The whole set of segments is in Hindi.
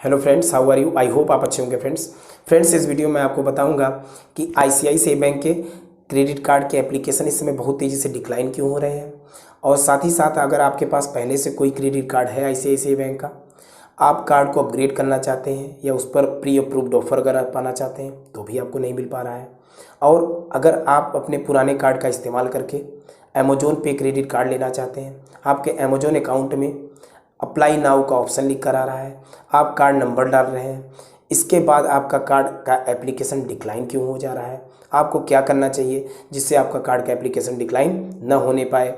Hello friends, how are you. I hope आप अच्छे होंगे। फ्रेंड्स इस वीडियो में आपको बताऊंगा कि आईसीआईसीआई बैंक के क्रेडिट कार्ड के एप्लीकेशन इस समय बहुत तेज़ी से डिक्लाइन क्यों हो रहे हैं। और साथ ही साथ अगर आपके पास पहले से कोई क्रेडिट कार्ड है आईसीआईसीआई बैंक का, आप कार्ड को अपग्रेड करना चाहते हैं या उस पर प्री अप्रूव्ड ऑफर अगर आप पाना चाहते हैं तो भी आपको नहीं मिल पा रहा है। और अगर आप अपने पुराने कार्ड का इस्तेमाल करके अमेजोन पे क्रेडिट कार्ड लेना चाहते हैं, आपके अमेजोन अकाउंट में अप्लाई नाउ का ऑप्शन लिख कर आ रहा है, आप कार्ड नंबर डाल रहे हैं, इसके बाद आपका कार्ड का एप्लीकेशन डिक्लाइन क्यों हो जा रहा है, आपको क्या करना चाहिए जिससे आपका कार्ड का एप्लीकेशन डिक्लाइन न होने पाए,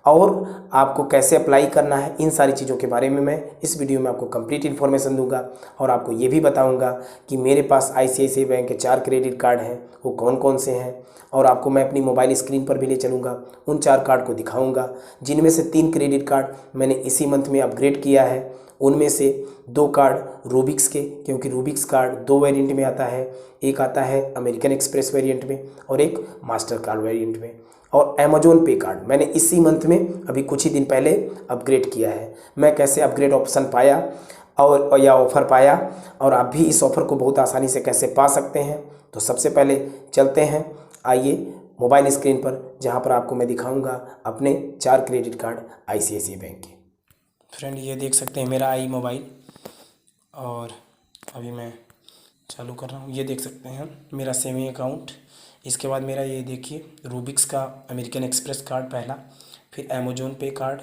और आपको कैसे अप्लाई करना है, इन सारी चीज़ों के बारे में मैं इस वीडियो में आपको कंप्लीट इन्फॉर्मेशन दूंगा। और आपको ये भी बताऊंगा कि मेरे पास आईसीआईसीआई बैंक के 4 क्रेडिट कार्ड हैं, वो कौन कौन से हैं, और आपको मैं अपनी मोबाइल स्क्रीन पर भी ले चलूँगा, उन 4 कार्ड को दिखाऊंगा, जिनमें से 3 क्रेडिट कार्ड मैंने इसी मंथ में अपग्रेड किया है। उनमें से 2 कार्ड रूबिक्स के, क्योंकि रूबिक्स कार्ड 2 वेरिएंट में आता है, एक आता है अमेरिकन एक्सप्रेस वेरिएंट में और एक मास्टर कार्ड वेरिएंट में। और अमेजोन पे कार्ड मैंने इसी मंथ में अभी कुछ ही दिन पहले अपग्रेड किया है। मैं कैसे अपग्रेड ऑप्शन पाया और या ऑफ़र पाया, और आप भी इस ऑफ़र को बहुत आसानी से कैसे पा सकते हैं, तो सबसे पहले चलते हैं, आइए मोबाइल स्क्रीन पर, जहां पर आपको मैं दिखाऊंगा अपने 4 क्रेडिट कार्ड आईसीआईसीआई बैंक के। फ्रेंड ये देख सकते हैं मेरा आई मोबाइल, और अभी मैं चालू कर रहा हूँ। ये देख सकते हैं मेरा सेविंग अकाउंट। इसके बाद मेरा ये देखिए रूबिक्स का अमेरिकन एक्सप्रेस कार्ड पहला, फिर अमेजोन पे कार्ड,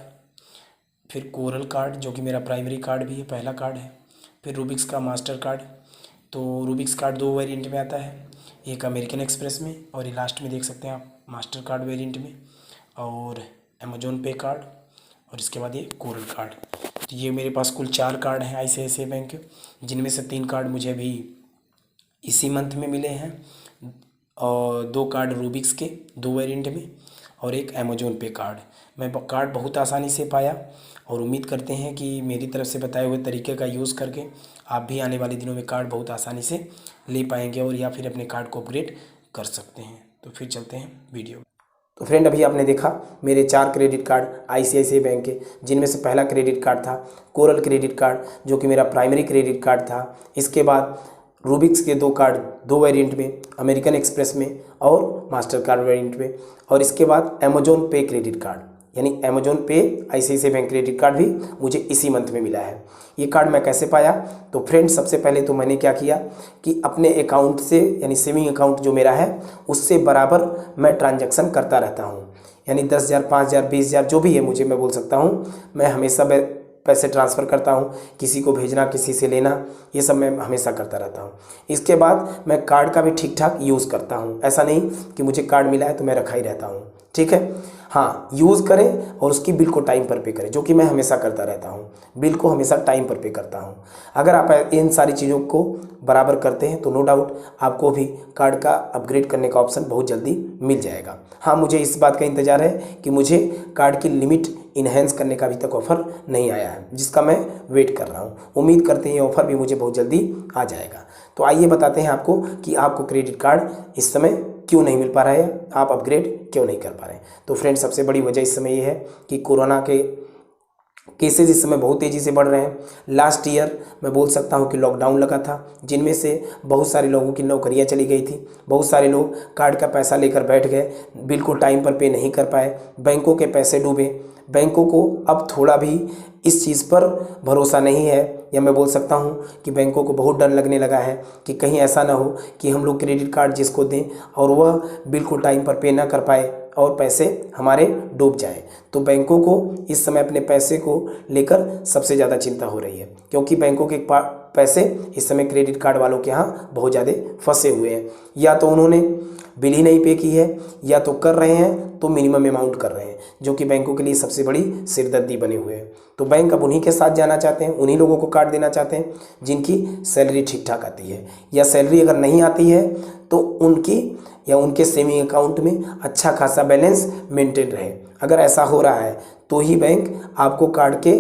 फिर कोरल कार्ड जो कि मेरा प्राइमरी कार्ड भी है, पहला कार्ड है, फिर रूबिक्स का मास्टर कार्ड। तो रूबिक्स कार्ड 2 वेरिएंट में आता है, एक अमेरिकन एक्सप्रेस में और ये लास्ट में देख सकते हैं आप मास्टर कार्ड वेरिएंट में, और अमेजोन पे कार्ड, और इसके बाद ये कोरल कार्ड। तो ये मेरे पास कुल 4 कार्ड हैं आईसीआईसीआई बैंक के, जिनमें से 3 कार्ड मुझे अभी इसी मंथ में मिले हैं, और 2 कार्ड रूबिक्स के 2 वेरिएंट में, और एक अमेजोन पे कार्ड। मैं कार्ड बहुत आसानी से पाया, और उम्मीद करते हैं कि मेरी तरफ से बताए हुए तरीके का यूज़ करके आप भी आने वाले दिनों में कार्ड बहुत आसानी से ले पाएंगे, और या फिर अपने कार्ड को अपग्रेड कर सकते हैं। तो फिर चलते हैं वीडियो। तो फ्रेंड अभी आपने देखा मेरे 4 क्रेडिट कार्ड आईसीआईसीआई बैंक के, जिनमें से पहला क्रेडिट कार्ड था कोरल क्रेडिट कार्ड जो कि मेरा प्राइमरी क्रेडिट कार्ड था। इसके बाद रूबिक्स के 2 कार्ड 2 वेरिएंट में, अमेरिकन एक्सप्रेस में और मास्टर कार्ड वेरिएंट में, और इसके बाद अमेजोन पे क्रेडिट कार्ड, यानी अमेजोन पे आईसीआईसीआई बैंक क्रेडिट कार्ड भी मुझे इसी मंथ में मिला है। ये कार्ड मैं कैसे पाया, तो फ्रेंड्स सबसे पहले तो मैंने क्या किया कि अपने अकाउंट से, यानी सेविंग अकाउंट जो मेरा है उससे बराबर मैं ट्रांजैक्शन करता रहता हूँ, यानी 10,000 5,000 20,000 जो भी है मुझे, मैं बोल सकता हूँ, मैं हमेशा पैसे ट्रांसफ़र करता हूँ, किसी को भेजना किसी से लेना, ये सब मैं हमेशा करता रहता हूँ। इसके बाद मैं कार्ड का भी ठीक ठाक यूज़ करता हूँ, ऐसा नहीं कि मुझे कार्ड मिला है तो मैं रखा ही रहता हूँ, ठीक है। हाँ, यूज़ करें और उसकी बिल को टाइम पर पे करें, जो कि मैं हमेशा करता रहता हूँ, बिल को हमेशा टाइम पर पे करता हूँ। अगर आप इन सारी चीज़ों को बराबर करते हैं तो नो डाउट आपको भी कार्ड का अपग्रेड करने का ऑप्शन बहुत जल्दी मिल जाएगा। हाँ, मुझे इस बात का इंतज़ार है कि मुझे कार्ड की लिमिट इन्हेंस करने का अभी तक ऑफ़र नहीं आया है, जिसका मैं वेट कर रहा हूँ। उम्मीद करते हैं ये ऑफ़र भी मुझे बहुत जल्दी आ जाएगा। तो आइए बताते हैं आपको कि आपको क्रेडिट कार्ड इस समय क्यों नहीं मिल पा रहा है, आप अपग्रेड क्यों नहीं कर पा रहे हैं। तो फ्रेंड्स सबसे बड़ी वजह इस समय ये है कि कोरोना के केसेस इस समय बहुत तेज़ी से बढ़ रहे हैं। लास्ट ईयर मैं बोल सकता हूँ कि लॉकडाउन लगा था, जिनमें से बहुत सारे लोगों की नौकरियाँ चली गई थी, बहुत सारे लोग कार्ड का पैसा लेकर बैठ गए, बिल को टाइम पर पे नहीं कर पाए, बैंकों के पैसे डूबे। बैंकों को अब थोड़ा भी इस चीज़ पर भरोसा नहीं है, या मैं बोल सकता हूँ कि बैंकों को बहुत डर लगने लगा है कि कहीं ऐसा ना हो कि हम लोग क्रेडिट कार्ड जिसको दें और वह बिल को टाइम पर पे ना कर पाए और पैसे हमारे डूब जाएं। तो बैंकों को इस समय अपने पैसे को लेकर सबसे ज़्यादा चिंता हो रही है, क्योंकि बैंकों के पैसे इस समय क्रेडिट कार्ड वालों के यहाँ बहुत ज़्यादा फंसे हुए हैं। या तो उन्होंने बिल ही नहीं पे की है, या तो कर रहे हैं तो मिनिमम अमाउंट कर रहे हैं, जो कि बैंकों के लिए सबसे बड़ी सिरदर्दी बने हुए हैं। तो बैंक अब उन्हीं के साथ जाना चाहते हैं, उन्हीं लोगों को कार्ड देना चाहते हैं जिनकी सैलरी ठीक ठाक आती है, या सैलरी अगर नहीं आती है तो उनकी या उनके सेविंग अकाउंट में अच्छा खासा बैलेंस मेंटेन रहे। अगर ऐसा हो रहा है तो ही बैंक आपको कार्ड के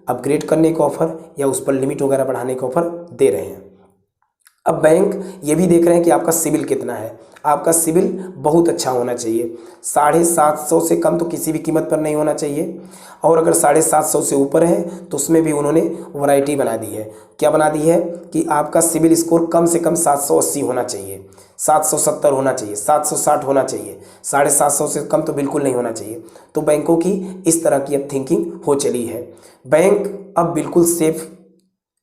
अपग्रेड करने का ऑफ़र या उस पर लिमिट वगैरह बढ़ाने का ऑफ़र दे रहे हैं। अब बैंक ये भी देख रहे हैं कि आपका सिबिल कितना है। आपका सिबिल बहुत अच्छा होना चाहिए, 750 से कम तो किसी भी कीमत पर नहीं होना चाहिए, और अगर 750 से ऊपर है तो उसमें भी उन्होंने वैरायटी बना दी है। क्या बना दी है कि आपका सिबिल स्कोर कम से कम 780 होना चाहिए, 770 होना चाहिए, 760 होना चाहिए, 750 से कम तो बिल्कुल नहीं होना चाहिए। तो बैंकों की इस तरह की अब थिंकिंग हो चली है। बैंक अब बिल्कुल सेफ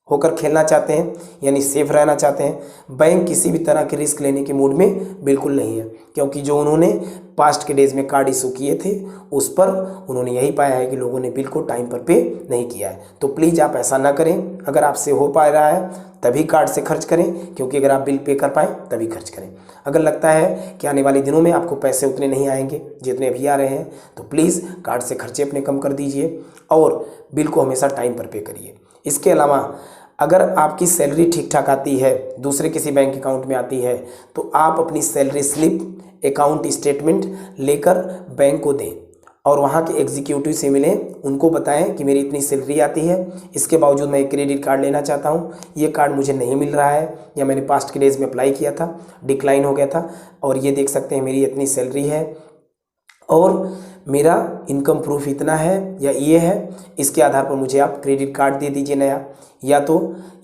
होकर खेलना चाहते हैं, यानी सेफ रहना चाहते हैं। बैंक किसी भी तरह के रिस्क लेने के मूड में बिल्कुल नहीं है, क्योंकि जो उन्होंने पास्ट के डेज में कार्ड इशू किए थे उस पर उन्होंने यही पाया है कि लोगों ने बिल को टाइम पर पे नहीं किया है। तो प्लीज़ आप ऐसा ना करें। अगर आपसे हो पा रहा है तभी कार्ड से खर्च करें, क्योंकि अगर आप बिल पे कर पाएँ तभी खर्च करें। अगर लगता है कि आने वाले दिनों में आपको पैसे उतने नहीं आएंगे जितने अभी आ रहे हैं, तो प्लीज़ कार्ड से खर्चे अपने कम कर दीजिए और बिल को हमेशा टाइम पर पे करिए। इसके अलावा अगर आपकी सैलरी ठीक ठाक आती है, दूसरे किसी बैंक अकाउंट में आती है, तो आप अपनी सैलरी स्लिप, अकाउंट स्टेटमेंट लेकर बैंक को दें और वहाँ के एग्जीक्यूटिव से मिलें। उनको बताएं कि मेरी इतनी सैलरी आती है, इसके बावजूद मैं एक क्रेडिट कार्ड लेना चाहता हूँ, ये कार्ड मुझे नहीं मिल रहा है, या मैंने पास्ट के डेज में अप्लाई किया था, डिक्लाइन हो गया था, और ये देख सकते हैं मेरी इतनी सैलरी है और मेरा इनकम प्रूफ इतना है या ये है, इसके आधार पर मुझे आप क्रेडिट कार्ड दे दीजिए नया। या तो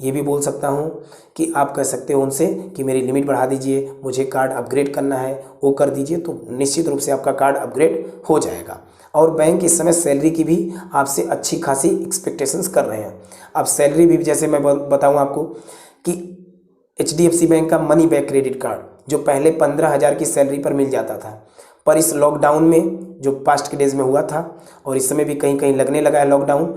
ये भी बोल सकता हूँ कि आप कह सकते हो उनसे कि मेरी लिमिट बढ़ा दीजिए, मुझे कार्ड अपग्रेड करना है, वो कर दीजिए, तो निश्चित रूप से आपका कार्ड अपग्रेड हो जाएगा। और बैंक इस समय सैलरी की भी आपसे अच्छी खासी एक्सपेक्टेशंस कर रहे हैं। अब सैलरी भी जैसे मैं बताऊँ आपको कि HDFC बैंक का मनी बैक क्रेडिट कार्ड जो पहले 15,000 की सैलरी पर मिल जाता था, पर इस लॉकडाउन में जो पास्ट के डेज में हुआ था और इस समय भी कहीं कहीं लगने लगा है लॉकडाउन,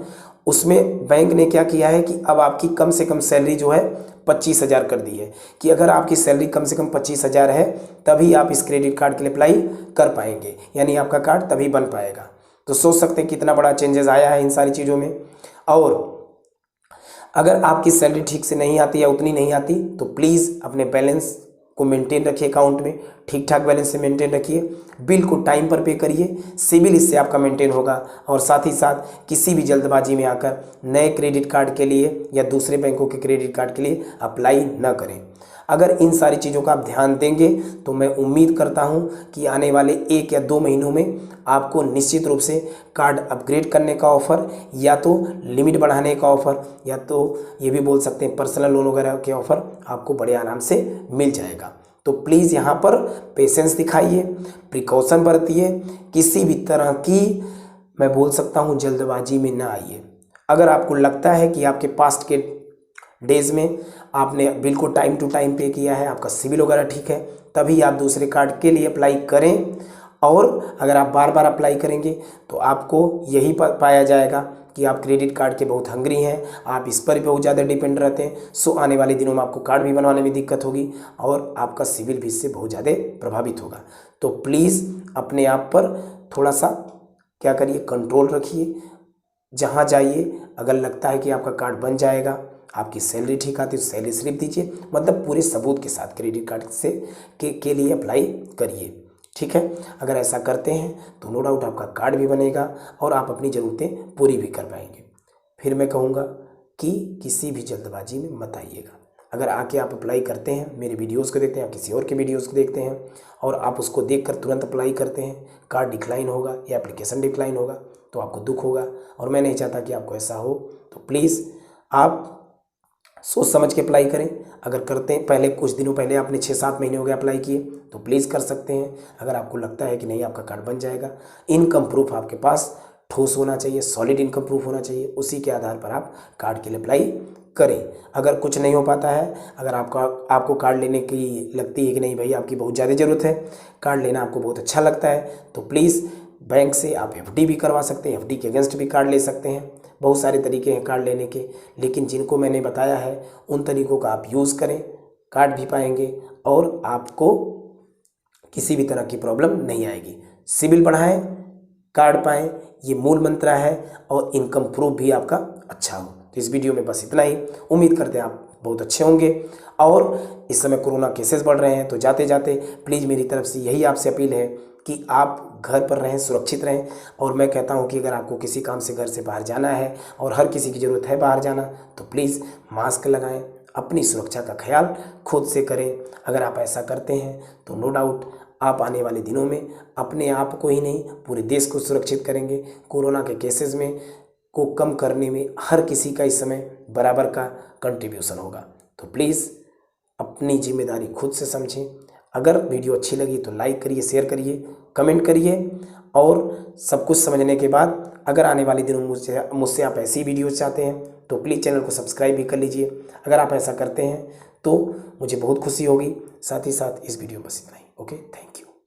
उसमें बैंक ने क्या किया है कि अब आपकी कम से कम सैलरी जो है 25,000 कर दी है, कि अगर आपकी सैलरी कम से कम 25,000 है तभी आप इस क्रेडिट कार्ड के लिए अप्लाई कर पाएंगे, यानी आपका कार्ड तभी बन पाएगा। तो सोच सकते हैं कितना बड़ा चेंजेस आया है इन सारी चीज़ों में। और अगर आपकी सैलरी ठीक से नहीं आती या उतनी नहीं आती तो प्लीज़ अपने बैलेंस को मेंटेन रखिए, अकाउंट में ठीक ठाक बैलेंस से मेंटेन रखिए, बिल को टाइम पर पे करिए, सिबिल इससे आपका मेंटेन होगा। और साथ ही साथ किसी भी जल्दबाजी में आकर नए क्रेडिट कार्ड के लिए या दूसरे बैंकों के क्रेडिट कार्ड के लिए अप्लाई न करें। अगर इन सारी चीज़ों का आप ध्यान देंगे तो मैं उम्मीद करता हूं कि आने वाले 1 या 2 महीनों में आपको निश्चित रूप से कार्ड अपग्रेड करने का ऑफ़र, या तो लिमिट बढ़ाने का ऑफ़र, या तो ये भी बोल सकते हैं पर्सनल लोन वगैरह के ऑफ़र आपको बड़े आराम से मिल जाएगा। तो प्लीज़ यहाँ पर पेशेंस दिखाइए, प्रिकॉशन बरतिए, किसी भी तरह की मैं बोल सकता हूँ जल्दबाजी में ना आइए। अगर आपको लगता है कि आपके पास्ट के डेज में आपने बिल को टाइम टू टाइम पे किया है, आपका सिबिल वगैरह ठीक है, तभी आप दूसरे कार्ड के लिए अप्लाई करें। और अगर आप बार बार अप्लाई करेंगे तो आपको यही पाया जाएगा कि आप क्रेडिट कार्ड के बहुत हंग्री हैं, आप इस पर भी बहुत ज़्यादा डिपेंड रहते हैं। सो आने वाले दिनों में आपको कार्ड भी बनवाने में दिक्कत होगी और आपका सिबिल भी इससे बहुत ज़्यादा प्रभावित होगा। तो प्लीज़ अपने आप पर थोड़ा सा क्या करिए, कंट्रोल रखिए। जहाँ जाइए अगर लगता है कि आपका कार्ड बन जाएगा, आपकी सैलरी ठीक आती है तो सैलरी स्लिप दीजिए, मतलब पूरे सबूत के साथ क्रेडिट कार्ड से के लिए अप्लाई करिए, ठीक है। अगर ऐसा करते हैं तो नो डाउट आपका कार्ड भी बनेगा और आप अपनी ज़रूरतें पूरी भी कर पाएंगे। फिर मैं कहूँगा कि किसी भी जल्दबाजी में मत आइएगा। अगर आके आप अप्लाई करते हैं, मेरे वीडियोस को देखते हैं, आप किसी और के वीडियोस को देखते हैं और आप उसको देखकर तुरंत अप्लाई करते हैं, कार्ड डिक्लाइन होगा या एप्लीकेशन डिक्लाइन होगा तो आपको दुख होगा, और मैं नहीं चाहता कि आपको ऐसा हो। तो प्लीज़ आप सोच समझ के अप्लाई करें। अगर करते हैं, पहले कुछ दिनों पहले आपने 6-7 महीने हो गए अप्लाई किए तो प्लीज़ कर सकते हैं। अगर आपको लगता है कि नहीं आपका कार्ड बन जाएगा, इनकम प्रूफ आपके पास ठोस होना चाहिए, सॉलिड इनकम प्रूफ होना चाहिए, उसी के आधार पर आप कार्ड के लिए अप्लाई करें। अगर कुछ नहीं हो पाता है, अगर आपको कार्ड लेने की लगती है कि नहीं भाई आपकी बहुत ज़्यादा ज़रूरत है, कार्ड लेना आपको बहुत अच्छा लगता है, तो प्लीज़ बैंक से आप FD भी करवा सकते हैं, FD के अगेंस्ट भी कार्ड ले सकते हैं। बहुत सारे तरीके हैं कार्ड लेने के, लेकिन जिनको मैंने बताया है उन तरीक़ों का आप यूज़ करें, कार्ड भी पाएंगे और आपको किसी भी तरह की प्रॉब्लम नहीं आएगी। सिबिल बढ़ाएं, कार्ड पाएं, ये मूल मंत्र है, और इनकम प्रूफ भी आपका अच्छा हो। तो इस वीडियो में बस इतना ही। उम्मीद करते हैं आप बहुत अच्छे होंगे। और इस समय कोरोना केसेस बढ़ रहे हैं, तो जाते जाते प्लीज़ मेरी तरफ से यही आपसे अपील है कि आप घर पर रहें, सुरक्षित रहें। और मैं कहता हूं कि अगर आपको किसी काम से घर से बाहर जाना है और हर किसी की ज़रूरत है बाहर जाना, तो प्लीज़ मास्क लगाएं, अपनी सुरक्षा का ख्याल खुद से करें। अगर आप ऐसा करते हैं तो नो डाउट आप आने वाले दिनों में अपने आप को ही नहीं पूरे देश को सुरक्षित करेंगे। कोरोना के केसेस में को कम करने में हर किसी का इस समय बराबर का कंट्रीब्यूशन होगा। तो प्लीज़ अपनी जिम्मेदारी खुद से समझें। अगर वीडियो अच्छी लगी तो लाइक करिए, शेयर करिए, कमेंट करिए और सब कुछ समझने के बाद अगर आने वाले दिनों मुझसे आप ऐसी वीडियोस चाहते हैं तो प्लीज़ चैनल को सब्सक्राइब भी कर लीजिए। अगर आप ऐसा करते हैं तो मुझे बहुत खुशी होगी। साथ ही साथ इस वीडियो में बस इतना ही। Okay, thank you.